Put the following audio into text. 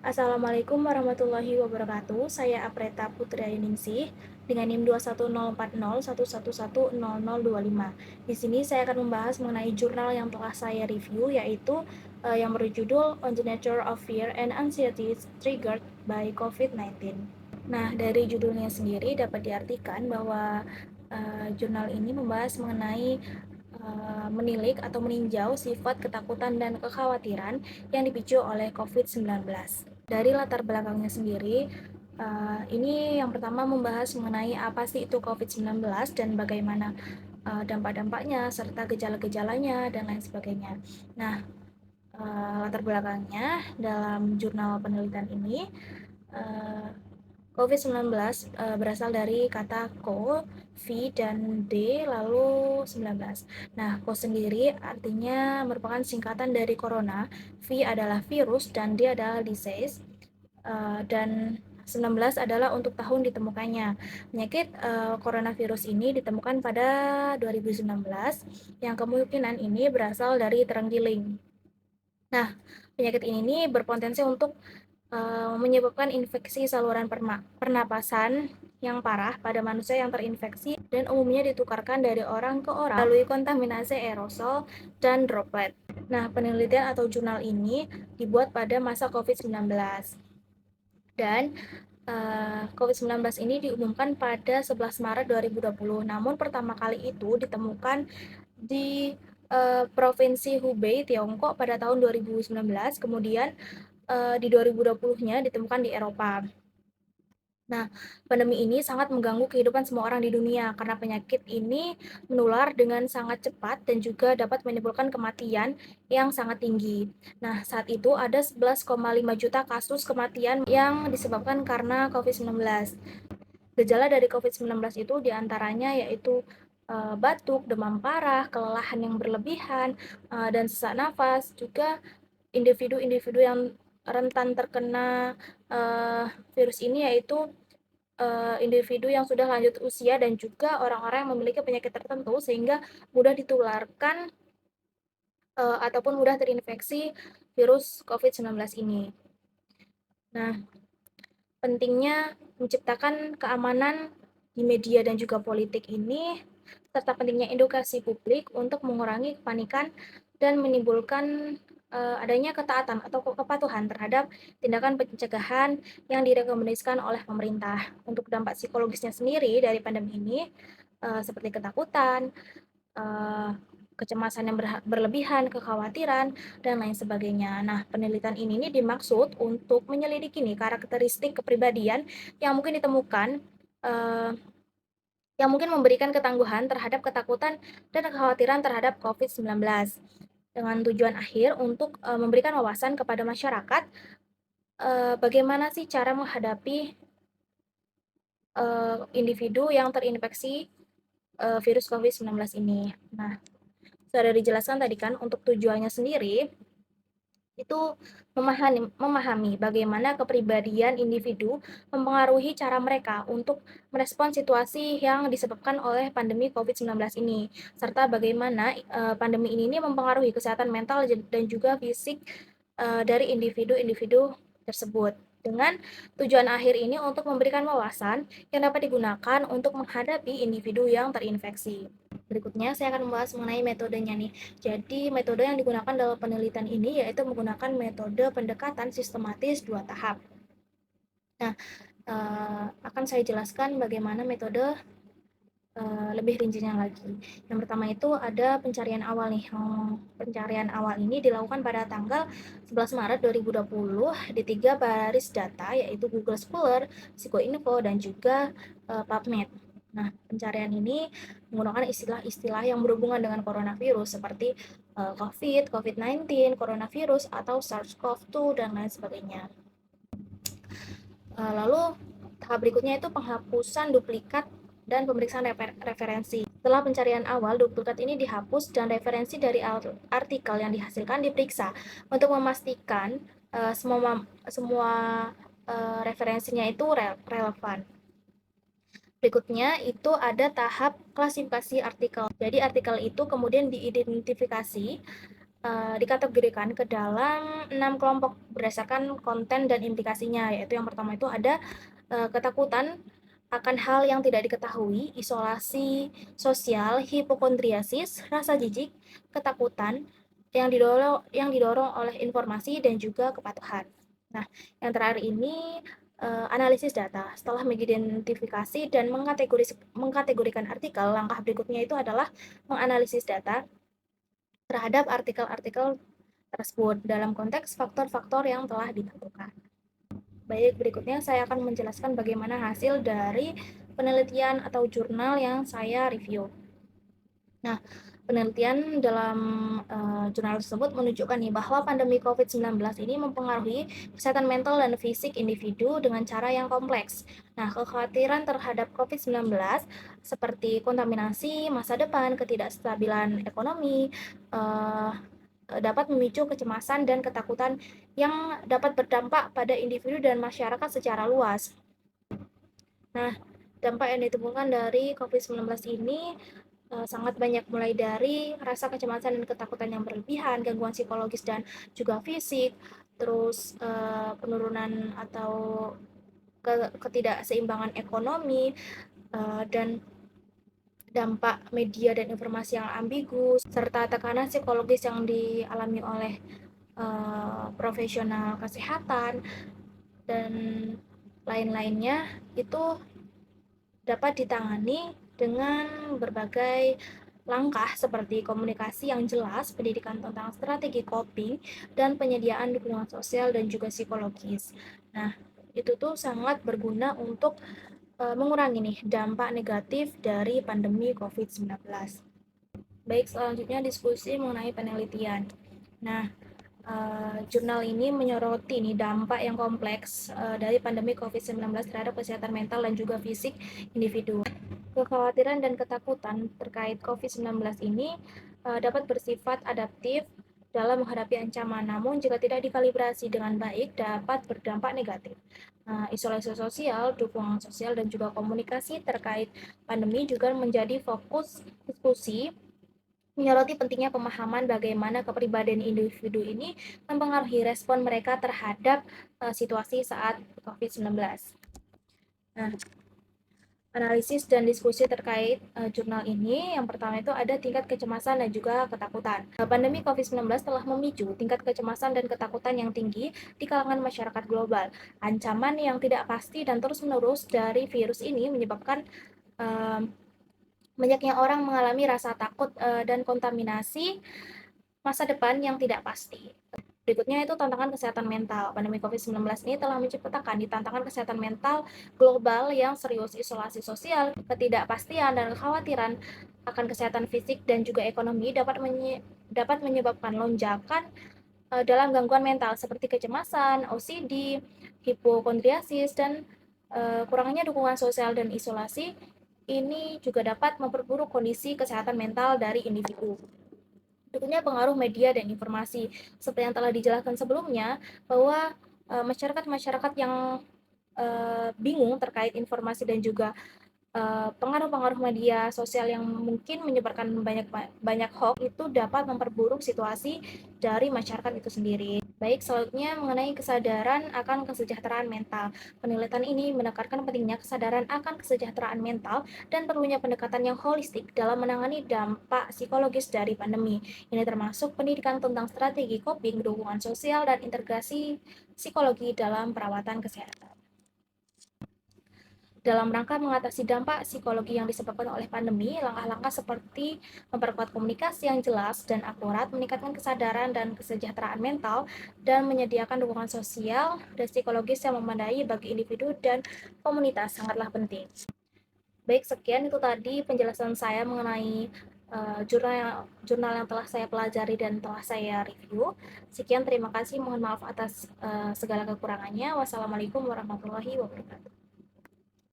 Assalamualaikum warahmatullahi wabarakatuh. Saya Apreta Putrianingsih dengan NIM 2104011110025. Di sini saya akan membahas mengenai jurnal yang telah saya review, yaitu yang berjudul On the Nature of Fear and Anxiety Triggered by COVID-19. Nah, dari judulnya sendiri dapat diartikan bahwa jurnal ini membahas mengenai menilik atau meninjau sifat ketakutan dan kekhawatiran yang dipicu oleh COVID-19. Dari latar belakangnya sendiri, ini yang pertama membahas mengenai apa sih itu COVID-19 dan bagaimana dampak-dampaknya serta gejala-gejalanya dan lain sebagainya. Nah, latar belakangnya dalam jurnal penelitian ini, COVID-19 berasal dari kata co, V, dan D, lalu 19. Nah, co sendiri artinya merupakan singkatan dari corona, V adalah virus, dan D adalah disease, dan 19 adalah untuk tahun ditemukannya. Penyakit coronavirus ini ditemukan pada 2019, yang kemungkinan ini berasal dari terenggiling. Nah, penyakit ini berpotensi untuk menyebabkan infeksi saluran pernapasan yang parah pada manusia yang terinfeksi dan umumnya ditukarkan dari orang ke orang melalui kontaminasi aerosol dan droplet. Nah, penelitian atau jurnal ini dibuat pada masa COVID-19 dan COVID-19 ini diumumkan pada 11 Maret 2020. Namun pertama kali itu ditemukan di Provinsi Hubei, Tiongkok pada tahun 2019, kemudian di 2020-nya ditemukan di Eropa. Nah, pandemi ini sangat mengganggu kehidupan semua orang di dunia karena penyakit ini menular dengan sangat cepat dan juga dapat menimbulkan kematian yang sangat tinggi. Nah, saat itu ada 11,5 juta kasus kematian yang disebabkan karena COVID-19. Gejala dari COVID-19 itu diantaranya yaitu batuk, demam parah, kelelahan yang berlebihan, dan sesak nafas. Juga individu-individu yang rentan terkena virus ini yaitu individu yang sudah lanjut usia dan juga orang-orang yang memiliki penyakit tertentu sehingga mudah ditularkan ataupun mudah terinfeksi virus COVID-19 ini. Nah, pentingnya menciptakan keamanan di media dan juga politik ini, serta pentingnya edukasi publik untuk mengurangi kepanikan dan menimbulkan adanya ketaatan atau kepatuhan terhadap tindakan pencegahan yang direkomendasikan oleh pemerintah. Untuk dampak psikologisnya sendiri dari pandemi ini, seperti ketakutan, eh, kecemasan yang berlebihan, kekhawatiran, dan lain sebagainya. Nah, penelitian ini dimaksud untuk menyelidiki nih karakteristik kepribadian yang mungkin ditemukan, eh, yang mungkin memberikan ketangguhan terhadap ketakutan dan kekhawatiran terhadap COVID-19, dengan tujuan akhir untuk memberikan wawasan kepada masyarakat bagaimana sih cara menghadapi individu yang terinfeksi virus COVID-19 ini. Nah, sudah dijelaskan tadi kan untuk tujuannya sendiri itu memahami bagaimana kepribadian individu mempengaruhi cara mereka untuk merespon situasi yang disebabkan oleh pandemi COVID-19 ini, serta bagaimana pandemi ini mempengaruhi kesehatan mental dan juga fisik dari individu-individu tersebut. Dengan tujuan akhir ini untuk memberikan wawasan yang dapat digunakan untuk menghadapi individu yang terinfeksi. Berikutnya saya akan membahas mengenai metodenya nih. Jadi metode yang digunakan dalam penelitian ini yaitu menggunakan metode pendekatan sistematis dua tahap. Nah, akan saya jelaskan bagaimana metode lebih rincinya lagi. Yang pertama itu ada pencarian awal nih. Pencarian awal ini dilakukan pada tanggal 11 Maret 2020 di 3 baris data yaitu Google Scholar, Psychoinfo, dan juga PubMed. Nah, pencarian ini menggunakan istilah-istilah yang berhubungan dengan coronavirus seperti COVID, COVID-19, coronavirus, atau SARS-CoV-2, dan lain sebagainya. Lalu tahap berikutnya itu penghapusan duplikat dan pemeriksaan referensi. Setelah pencarian awal, duplikat ini dihapus dan referensi dari artikel yang dihasilkan diperiksa untuk memastikan semua referensinya itu relevan. Berikutnya itu ada tahap klasifikasi artikel. Jadi artikel itu kemudian diidentifikasi dikategorikan ke dalam 6 kelompok berdasarkan konten dan implikasinya, yaitu yang pertama itu ada ketakutan akan hal yang tidak diketahui, isolasi sosial, hipokondriasis, rasa jijik, ketakutan yang didorong oleh informasi dan juga kepatuhan. Nah, yang terakhir ini analisis data. Setelah mengidentifikasi dan mengkategorikan artikel, langkah berikutnya itu adalah menganalisis data terhadap artikel-artikel tersebut dalam konteks faktor-faktor yang telah ditentukan. Baik, berikutnya saya akan menjelaskan bagaimana hasil dari penelitian atau jurnal yang saya review. Nah, penelitian dalam jurnal tersebut menunjukkan nih bahwa pandemi COVID-19 ini mempengaruhi kesehatan mental dan fisik individu dengan cara yang kompleks. Nah, kekhawatiran terhadap COVID-19 seperti kontaminasi, masa depan, ketidakstabilan ekonomi, uh, dapat memicu kecemasan dan ketakutan yang dapat berdampak pada individu dan masyarakat secara luas. Nah, dampak yang ditemukan dari COVID-19 ini sangat banyak, mulai dari rasa kecemasan dan ketakutan yang berlebihan, gangguan psikologis dan juga fisik, terus penurunan atau ketidakseimbangan ekonomi, dan dampak media dan informasi yang ambigu, serta tekanan psikologis yang dialami oleh profesional kesehatan dan lain-lainnya itu dapat ditangani dengan berbagai langkah seperti komunikasi yang jelas, pendidikan tentang strategi coping, dan penyediaan dukungan sosial dan juga psikologis. Nah, itu tuh sangat berguna untuk mengurangi nih dampak negatif dari pandemi COVID-19. Baik, selanjutnya diskusi mengenai penelitian. Nah, jurnal ini menyoroti nih dampak yang kompleks dari pandemi COVID-19 terhadap kesehatan mental dan juga fisik individu. Kekhawatiran dan ketakutan terkait COVID-19 ini dapat bersifat adaptif dalam menghadapi ancaman, namun jika tidak dikalibrasi dengan baik dapat berdampak negatif. Isolasi sosial, dukungan sosial, dan juga komunikasi terkait pandemi juga menjadi fokus diskusi, menyoroti pentingnya pemahaman bagaimana kepribadian individu ini mempengaruhi respon mereka terhadap situasi saat COVID-19. Nah, analisis dan diskusi terkait jurnal ini, yang pertama itu ada tingkat kecemasan dan juga ketakutan. Pandemi COVID-19 telah memicu tingkat kecemasan dan ketakutan yang tinggi di kalangan masyarakat global. Ancaman yang tidak pasti dan terus-menerus dari virus ini menyebabkan banyaknya orang mengalami rasa takut dan kontaminasi masa depan yang tidak pasti. Berikutnya itu tantangan kesehatan mental. Pandemi COVID-19 ini telah menciptakan di tantangan kesehatan mental global yang serius, isolasi sosial, ketidakpastian, dan kekhawatiran akan kesehatan fisik dan juga ekonomi dapat menyebabkan lonjakan dalam gangguan mental seperti kecemasan, OCD, hipokondriasis, dan kurangnya dukungan sosial dan isolasi. Ini juga dapat memperburuk kondisi kesehatan mental dari individu. Berikutnya pengaruh media dan informasi. Seperti yang telah dijelaskan sebelumnya, bahwa masyarakat-masyarakat yang bingung terkait informasi dan juga pengaruh-pengaruh media sosial yang mungkin menyebarkan banyak hoax itu dapat memperburuk situasi dari masyarakat itu sendiri. Baik, selanjutnya mengenai kesadaran akan kesejahteraan mental. Penelitian ini menekankan pentingnya kesadaran akan kesejahteraan mental dan perlunya pendekatan yang holistik dalam menangani dampak psikologis dari pandemi. Ini termasuk pendidikan tentang strategi coping, dukungan sosial, dan integrasi psikologi dalam perawatan kesehatan. Dalam rangka mengatasi dampak psikologi yang disebabkan oleh pandemi, langkah-langkah seperti memperkuat komunikasi yang jelas dan akurat, meningkatkan kesadaran dan kesejahteraan mental, dan menyediakan dukungan sosial dan psikologis yang memadai bagi individu dan komunitas sangatlah penting. Baik, sekian itu tadi penjelasan saya mengenai jurnal yang telah saya pelajari dan telah saya review. Sekian, terima kasih. Mohon maaf atas segala kekurangannya. Wassalamualaikum warahmatullahi wabarakatuh.